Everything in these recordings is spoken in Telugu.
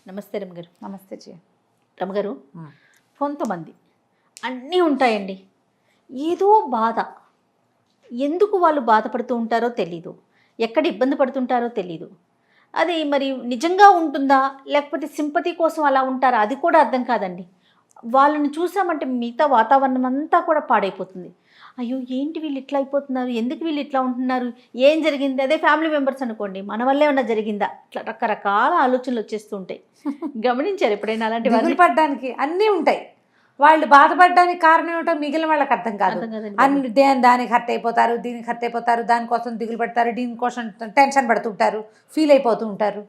నమస్తే రమగారు. నమస్తే రమగారు, కొంతమంది అన్నీ ఉంటాయండి, ఏదో బాధ, ఎందుకు వాళ్ళు బాధపడుతూ ఉంటారో తెలీదు, ఎక్కడ ఇబ్బంది పడుతుంటారో తెలీదు. అది మరి నిజంగా ఉంటుందా లేకపోతే సింపతి కోసం అలా ఉంటారా అది కూడా అర్థం కాదండి. వాళ్ళని చూసామంటే మిగతా వాతావరణం అంతా కూడా పాడైపోతుంది. అయ్యో ఏంటి వీళ్ళు ఇట్లా అయిపోతున్నారు, ఎందుకు వీళ్ళు ఇట్లా ఉంటున్నారు, ఏం జరిగింది. అదే ఫ్యామిలీ మెంబర్స్ అనుకోండి, మన వల్లే ఏమన్నా జరిగిందా, ఇట్లా రకరకాల ఆలోచనలు వచ్చేస్తూ ఉంటాయి. గమనించారు ఎప్పుడైనా అలాంటి? దిగులు పడ్డానికి అన్నీ ఉంటాయి. వాళ్ళు బాధపడడానికి కారణం ఏమిటో మిగిలిన వాళ్ళకి అర్థం కాదు. అన్ని దానికి హర్ట్ అయిపోతారు, దీనికి హర్ట్ అయిపోతారు, దానికోసం దిగులు పడతారు, దీనికోసం టెన్షన్ పడుతుంటారు, ఫీల్ అయిపోతూ ఉంటారు.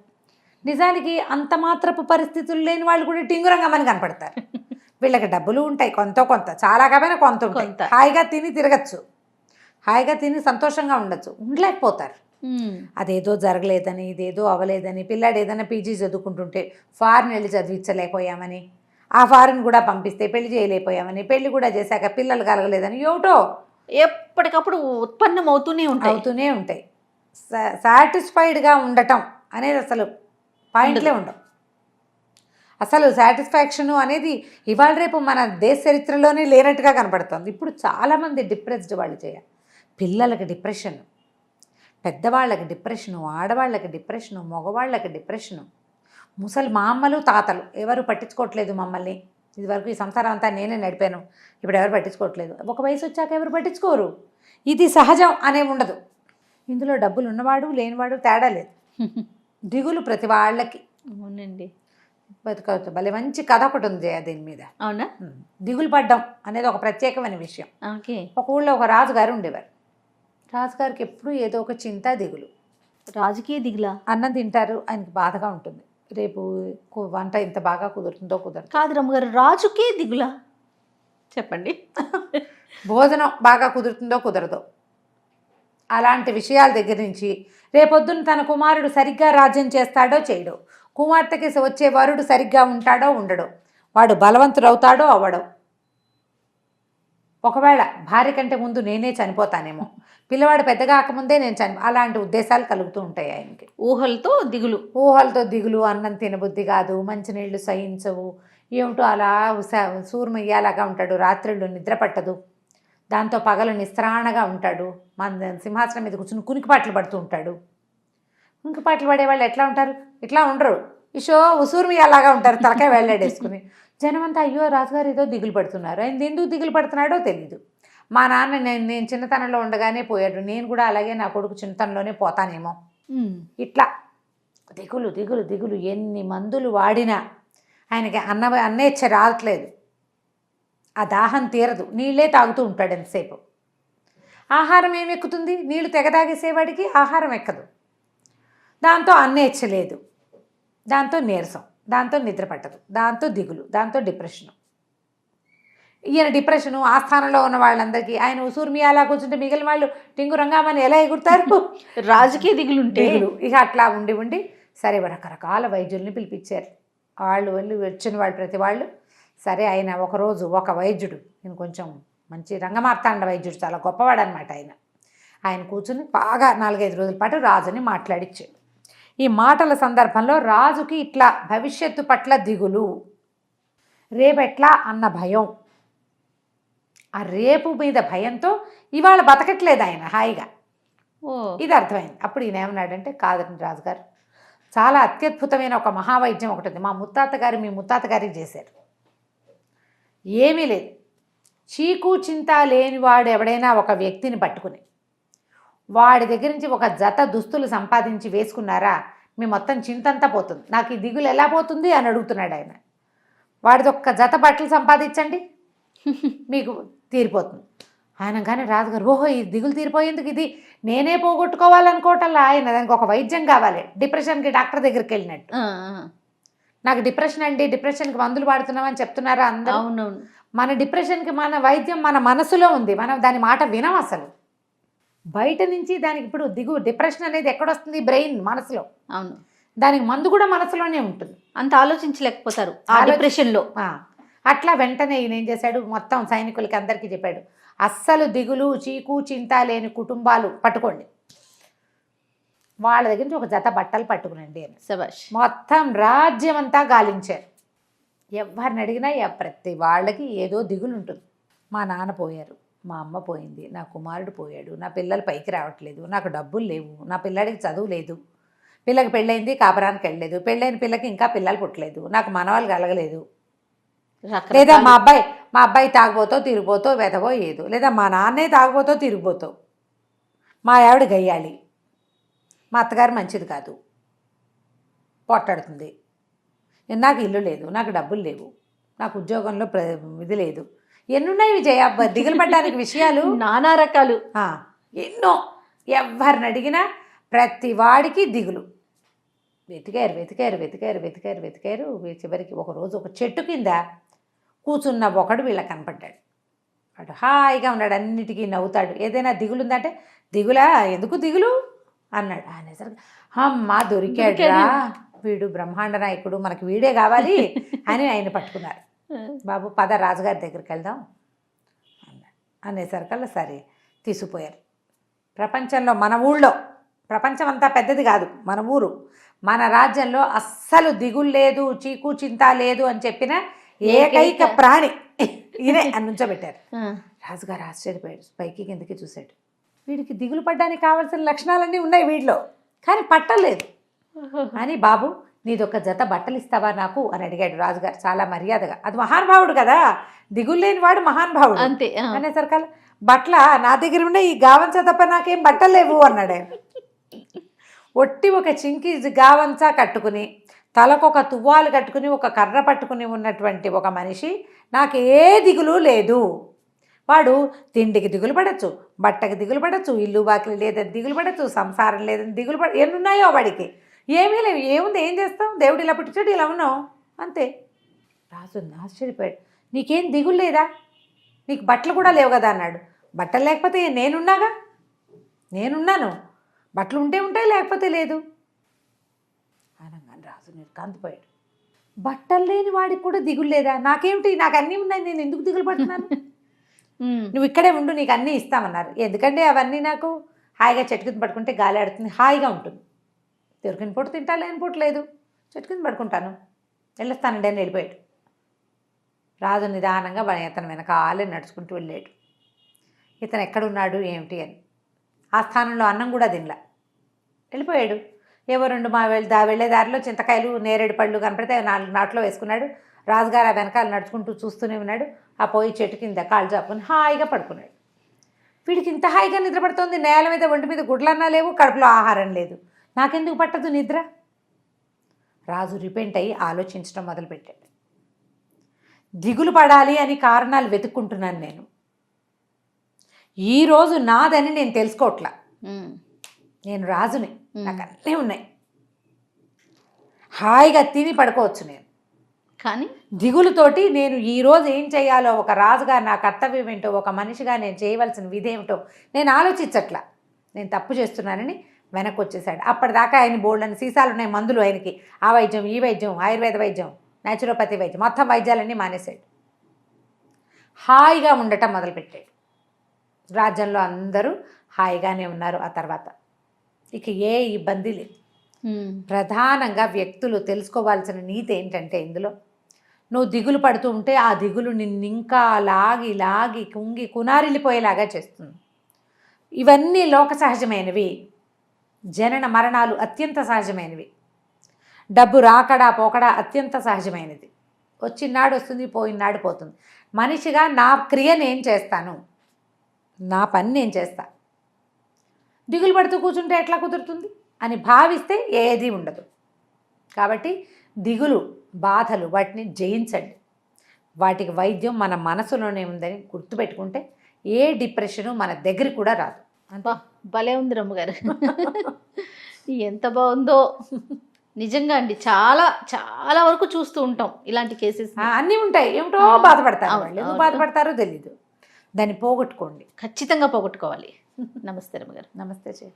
నిజానికి అంత మాత్రపు పరిస్థితులు లేని వాళ్ళు కూడా టింగురంగమని కనపడతారు. వీళ్ళకి డబ్బులు ఉంటాయి, కొంత చాలా కాకపోయినా కొంత ఉంటాయి. హాయిగా తిని తిరగచ్చు, హాయిగా తిని సంతోషంగా ఉండొచ్చు, ఉండలేకపోతారు. అదేదో జరగలేదని, ఇదేదో అవ్వలేదని, పిల్లాడు ఏదైనా పీజీ చదువుకుంటుంటే ఫారిన్ వెళ్ళి చదివించలేకపోయామని, ఆ ఫారిన్ కూడా పంపిస్తే పెళ్లి చేయలేకపోయామని, పెళ్లి కూడా చేశాక పిల్లలు కలగలేదని ఏమిటో ఎప్పటికప్పుడు ఉత్పన్నం అవుతూనే ఉంటాయి. సాటిస్ఫైడ్గా ఉండటం అనేది అసలు పాయింట్లే ఉండవు. అసలు సాటిస్ఫాక్షను అనేది ఇవాళ రేపు మన దేశ చరిత్రలోనే లేనట్టుగా కనపడుతుంది. ఇప్పుడు చాలామంది డిప్రెస్డ్ వాళ్ళు చేయాలి. పిల్లలకి డిప్రెషన్, పెద్దవాళ్ళకి డిప్రెషను, ఆడవాళ్ళకి డిప్రెషను, మగవాళ్ళకి డిప్రెషను. మా అమ్మలు తాతలు ఎవరు పట్టించుకోవట్లేదు మమ్మల్ని. ఇదివరకు ఈ సంసారం అంతా నేనే నడిపాను, ఇప్పుడు ఎవరు పట్టించుకోవట్లేదు. ఒక వయసు వచ్చాక ఎవరు పట్టించుకోరు. ఇది సహజం అనే ఉండదు. ఇందులో డబ్బులు ఉన్నవాడు లేనివాడు తేడా లేదు. దిగులు ప్రతి వాళ్ళకి. అవునండి, బతుకవచ్చు. భలే మంచి కథ ఒకటి ఉంది దీని మీద. అవునా? దిగులు పడ్డం అనేది ఒక ప్రత్యేకమైన విషయం. ఒక ఊళ్ళో ఒక రాజుగారు ఉండేవారు. రాజుగారికి ఎప్పుడూ ఏదో ఒక చింత, దిగులు. రాజకీయ దిగులా? అన్నం తింటారు, ఆయనకి బాధగా ఉంటుంది. రేపు వంట ఇంత బాగా కుదురుతుందో కుదరదు. కాదు రమ్మగారు, రాజుకే దిగులా? చెప్పండి. భోజనం బాగా కుదురుతుందో కుదరదో, అలాంటి విషయాల దగ్గర నుంచి రేపొద్దున తన కుమారుడు సరిగ్గా రాజ్యం చేస్తాడో చేయడో, కుమార్తెకి వచ్చే వరుడు సరిగ్గా ఉంటాడో ఉండడో, వాడు బలవంతుడు అవుతాడో అవ్వడో, ఒకవేళ భార్య కంటే ముందు నేనే చనిపోతానేమో, పిల్లవాడు పెద్దగా కాకముందే నేను అలాంటి ఉద్దేశాలు కలుగుతూ ఉంటాయి ఆయనకి. ఊహలతో దిగులు. అన్నం తినబుద్ధి కాదు, మంచినీళ్ళు సహించవు, ఏమిటో అలా సూర్మయ్యేలాగా ఉంటాడు. రాత్రిళ్ళు నిద్ర పట్టదు, దాంతో పగలు నిస్త్రాణగా ఉంటాడు. మన సింహాసనం మీద కూర్చుని కునికిపాట్లు పడుతూ ఉంటాడు. కునికిపాట్లు పడేవాళ్ళు ఎట్లా ఉంటారు? ఇట్లా ఉండరు, ఉసూర్మియాలాగా ఉంటారు, తలకాయ వెళ్ళాడేసుకుని. జనమంతా అయ్యో రాజుగారు ఏదో దిగులు పడుతున్నారు, ఆయన ఎందుకు దిగులు పడుతున్నాడో తెలీదు. మా నాన్న నేను చిన్నతనంలో ఉండగానే పోయాడు, నేను కూడా అలాగే నా కొడుకు చిన్నతనంలోనే పోతానేమో. ఇట్లా దిగులు దిగులు దిగులు. ఎన్ని మందులు వాడినా ఆయనకి అన్నేచ్ఛ రావట్లేదు, ఆ దాహం తీరదు, నీళ్ళే తాగుతూ ఉంటాడు ఎంతసేపు. ఆహారం ఏమి ఎక్కుతుంది? నీళ్లు తెగదాగేసేవాడికి ఆహారం ఎక్కదు, దాంతో అన్నేచ్ఛ లేదు, దాంతో నీరసం, దాంతో నిద్ర పట్టదు, దాంతో దిగులు, దాంతో డిప్రెషను. ఈయన డిప్రెషను ఆ స్థానంలో ఉన్న వాళ్ళందరికీ, ఆయన ఉసూర్మి అలా కూర్చుంటే మిగిలిన వాళ్ళు టింగు రంగామని ఎలా ఎగురుతారు? రాజకీయ దిగులుంటే ఇక అట్లా ఉండి సరే రకరకాల వైద్యుల్ని పిలిపించారు. వాళ్ళు వచ్చిన వాళ్ళు ప్రతి వాళ్ళు సరే. ఆయన ఒకరోజు ఒక వైద్యుడు, నేను కొంచెం మంచి రంగమార్తాండ వైద్యుడు, చాలా గొప్పవాడు అనమాట ఆయన కూర్చుని బాగా 4-5 రోజుల పాటు రాజుని మాట్లాడిచ్చాడు. ఈ మాటల సందర్భంలో రాజుకి ఇట్లా భవిష్యత్తు పట్ల దిగులు, రేపెట్లా అన్న భయం, ఆ రేపు మీద భయంతో ఇవాళ బతకట్లేదు ఆయన హాయిగా. ఇది అర్థమైంది. అప్పుడు ఈయన ఏమన్నాడంటే, కాదండి రాజుగారు, చాలా అత్యద్భుతమైన ఒక మహావైద్యం ఒకటి ఉంది, మా ముత్తాత గారు మీ ముత్తాత గారికి చేశారు. ఏమీ లేదు, చీకు చింత లేనివాడు ఎవడైనా ఒక వ్యక్తిని పట్టుకుని వాడి దగ్గర నుంచి ఒక జత దుస్తులు సంపాదించి వేసుకున్నారా, మీ మొత్తం చింతంతా పోతుంది. నాకు ఈ దిగులు ఎలా పోతుంది అని అడుగుతున్నాడు ఆయన. వాడిది ఒక్క జత బట్టలు సంపాదించండి, మీకు తీరిపోతుంది. ఆయన కానీ రాజుగారు, ఓహో ఈ దిగులు తీరిపోయేందుకు ఇది నేనే పోగొట్టుకోవాలనుకోవటంలా, ఆయన దానికి ఒక వైద్యం కావాలి. డిప్రెషన్కి డాక్టర్ దగ్గరికి వెళ్ళినట్టు, నాకు డిప్రెషన్ అండి, డిప్రెషన్కి మందులు వాడుతున్నామని చెప్తున్నారా అందరూ? అవునవును. మన డిప్రెషన్కి మన వైద్యం మన మనసులో ఉంది, మనం దాని మాట వినం అసలు. బయట నుంచి దానికి ఇప్పుడు డిప్రెషన్ అనేది ఎక్కడొస్తుంది? బ్రెయిన్, మనసులో. అవును, దానికి మందు కూడా మనసులోనే ఉంటుంది. అంత ఆలోచించలేకపోతారు ఆ డిప్రెషన్లో. అట్లా వెంటనే ఈయన ఏం చేశాడు, మొత్తం సైనికులకి అందరికీ చెప్పాడు, అస్సలు దిగులు చీకు చింత లేని కుటుంబాలు పట్టుకోండి, వాళ్ళ దగ్గర నుంచి ఒక జత బట్టలు పట్టుకునండి అని శభాష్. మొత్తం రాజ్యం అంతా గాలించారు. ఎవరిని అడిగినా ప్రతి వాళ్ళకి ఏదో దిగులు ఉంటుంది. మా నాన్న పోయారు, మా అమ్మ పోయింది, నా కుమారుడు పోయాడు, నా పిల్లలు పైకి రావట్లేదు, నాకు డబ్బులు లేవు, నా పిల్లాడికి చదువు లేదు, పిల్లకి పెళ్ళైంది కాపురానికి వెళ్ళలేదు, పెళ్ళైన పిల్లకి ఇంకా పిల్లలు పుట్టలేదు, నాకు మనవాళ్ళు కలగలేదు, లేదా మా అబ్బాయి తాగుబోతో తిరిగిపోతో వెతవో ఏదో, లేదా మా నాన్నే తాగుబోతో తిరిగిపోతో, మా ఆవిడ గయ్యాలి, మా అత్తగారు మంచిది కాదు, పొట్టాడుతుంది, నాకు ఇల్లు లేదు, నాకు డబ్బులు లేవు, నాకు ఉద్యోగంలో ఇది లేదు, ఎన్నున్నాయి విజయ దిగులు పడ్డానికి విషయాలు నానా రకాలు. ఎన్నో. ఎవరిని అడిగినా ప్రతి వాడికి దిగులు. వెతికారు వెతికారు వెతికారు వెతికారు వెతికారు చివరికి ఒకరోజు ఒక చెట్టు కింద కూర్చున్న ఒకడు వీళ్ళకి కనపడ్డాడు. వాడు హాయిగా ఉన్నాడు, అన్నిటికీ నవ్వుతాడు. ఏదైనా దిగులు ఉందంటే దిగులా, ఎందుకు దిగులు అన్నాడు. అనేసరికి అమ్మ దొరికాడురా, వీడు బ్రహ్మాండ నాయకుడు, మనకి వీడే కావాలి అని ఆయన పట్టుకున్నారు. బాబు పద రాజుగారి దగ్గరికి వెళ్దాం అన్నాడు. అనేసరికల్లా సరే తీసుకుపోయారు. ప్రపంచంలో మన ఊళ్ళో, ప్రపంచం అంతా పెద్దది కాదు, మన ఊరు, మన రాజ్యంలో అస్సలు దిగులు లేదు, చీకు చింత లేదు అని చెప్పిన ఏకైక ప్రాణి ఈయనే అని నుంచోబెట్టారు. రాజుగారు ఆశ్చర్యపోయాడు, పైకి కిందకి చూశాడు. వీడికి దిగులు పడ్డానికి కావాల్సిన లక్షణాలన్నీ ఉన్నాయి వీడిలో, కానీ పట్టలేదు అని, బాబు నీదొక జత బట్టలు ఇస్తావా నాకు అని అడిగాడు రాజుగారు చాలా మర్యాదగా. అది మహానుభావుడు కదా, దిగులు లేని వాడు మహానుభావుడు అంతే. అనేసరికల్లా బట్టల నా దగ్గర ఉన్న ఈ గావంచ తప్ప నాకేం బట్టలు లేవు అన్నాడు. ఒట్టి ఒక చింకి గావంచా కట్టుకుని, తలకొక తువ్వాలు కట్టుకుని, ఒక కర్ర పట్టుకుని ఉన్నటువంటి ఒక మనిషి నాకు ఏ దిగులు లేదు. వాడు తిండికి దిగులు పడచ్చు, బట్టకి దిగులు పడచ్చు, ఇల్లు బాకిలి లేదని దిగులు పడచ్చు, సంసారం లేదని దిగులు ఎన్నున్నాయో వాడికి, ఏమీ లేవు. ఏముంది, ఏం చేస్తాం, దేవుడు ఇలా పుట్టించాడు, ఇలా ఉన్నాం అంతే. రాజు ఆశ్చర్యపోయాడు, నీకేం దిగులు లేదా, నీకు బట్టలు కూడా లేవు కదా అన్నాడు. బట్టలు లేకపోతే నేనున్నాగా, నేనున్నాను, బట్టలు ఉంటే ఉంటాయి లేకపోతే లేదు అనగానే రాజు నిర్కాంతిపోయాడు. బట్టలు లేని వాడికి కూడా దిగులు లేదా, నాకేమిటి, నాకు అన్నీ ఉన్నాయి, నేను ఎందుకు దిగులు పడుతున్నాను, నువ్వు ఇక్కడే ఉండు, నీకు అన్నీ ఇస్తామన్నారు. ఎందుకంటే అవన్నీ నాకు హాయిగా చెట్టు కింద పట్టుకుంటే గాలి ఆడుతుంది, హాయిగా ఉంటుంది, దొరికిన పూట తింటా, లేని పూట లేదు, చెట్టు కింద పడుకుంటాను, వెళ్ళొస్తానండి అని వెళ్ళిపోయాడు. రాజు నిదానంగా ఇతను వెనకాలే నడుచుకుంటూ వెళ్ళాడు. ఇతను ఎక్కడున్నాడు ఏమిటి అని. ఆ స్థానంలో అన్నం కూడా తినలా, వెళ్ళిపోయాడు. ఏవో రెండు వెళ్ళే దారిలో చింతకాయలు నేరేడు పళ్ళు కనపడితే 4 నాట్లో వేసుకున్నాడు. రాజుగారు ఆ వెనకాల నడుచుకుంటూ చూస్తూనే ఉన్నాడు. ఆ పోయి చెట్టు కింద కాళ్ళు చాపుకొని హాయిగా పడుకున్నాడు. వీడికి ఇంత హాయిగా నిద్ర పడుతోంది, నేల మీద ఒంటి మీద గుడ్లన్నా లేవు, కడుపులో ఆహారం లేదు, నాకెందుకు పట్టదు నిద్ర. రాజు రిపెంట్ అయ్యి ఆలోచించడం మొదలుపెట్టాడు. దిగులు పడాలి అని కారణాలు వెతుక్కుంటున్నాను నేను, ఈరోజు నాదని నేను తెలుసుకోవట్లా, నేను రాజుని, నాకు అన్నీ ఉన్నాయి, హాయిగా తిని పడుకోవచ్చు నేను, కానీ దిగులుతోటి నేను ఈరోజు ఏం చేయాలో, ఒక రాజుగా నా కర్తవ్యం ఏంటో, ఒక మనిషిగా నేను చేయవలసిన విధేమిటో నేను ఆలోచించట్లా, నేను తప్పు చేస్తున్నానని వెనక్కి వచ్చేసాడు. అప్పటిదాకా ఆయన బోల్డని సీసాలు ఉన్నాయి మందులు, ఆయనకి ఆ వైద్యం ఈ వైద్యం, ఆయుర్వేద వైద్యం, న్యాచురోపతి వైద్యం, మొత్తం వైద్యాలన్నీ మానేశాడు. హాయిగా ఉండటం మొదలుపెట్టాడు. రాజ్యంలో అందరూ హాయిగానే ఉన్నారు. ఆ తర్వాత ఇక ఏ ఇబ్బంది లేదు. ప్రధానంగా వ్యక్తులు తెలుసుకోవాల్సిన నీతి ఏంటంటే, ఇందులో నువ్వు దిగులు పడుతూ ఉంటే ఆ దిగులు నిన్ను ఇంకా లాగి లాగి కుంగి కునారిల్లిపోయేలాగా చేస్తుంది. ఇవన్నీ లోక సహజమైనవి, జనన మరణాలు అత్యంత సహజమైనవి, డబ్బు రాకడా పోకడా అత్యంత సహజమైనది, వచ్చినాడు వస్తుంది, పోయినాడు పోతుంది. మనిషిగా నా క్రియ నేను చేస్తాను, నా పని నేను చేస్తా, దిగులు పడుతూ కూర్చుంటే ఎట్లా కుదురుతుంది అని భావిస్తే ఏది ఉండదు. కాబట్టి దిగులు బాధలు వాటిని జయించండి. వాటికి వైద్యం మన మనసులోనే ఉందని గుర్తుపెట్టుకుంటే ఏ డిప్రెషను మన దగ్గరికి కూడా రాదు. అంతా భలే ఉంది రమ్మగారు, ఎంత బాగుందో నిజంగా అండి. చాలా చాలా వరకు చూస్తూ ఉంటాం ఇలాంటి కేసెస్, అన్నీ ఉంటాయి. ఏమిటో బాధపడతారు వాళ్ళు, ఎందుకు బాధపడతారో తెలీదు. దాన్ని పోగొట్టుకోండి, ఖచ్చితంగా పోగొట్టుకోవాలి. నమస్తే రమ్మగారు. నమస్తే చే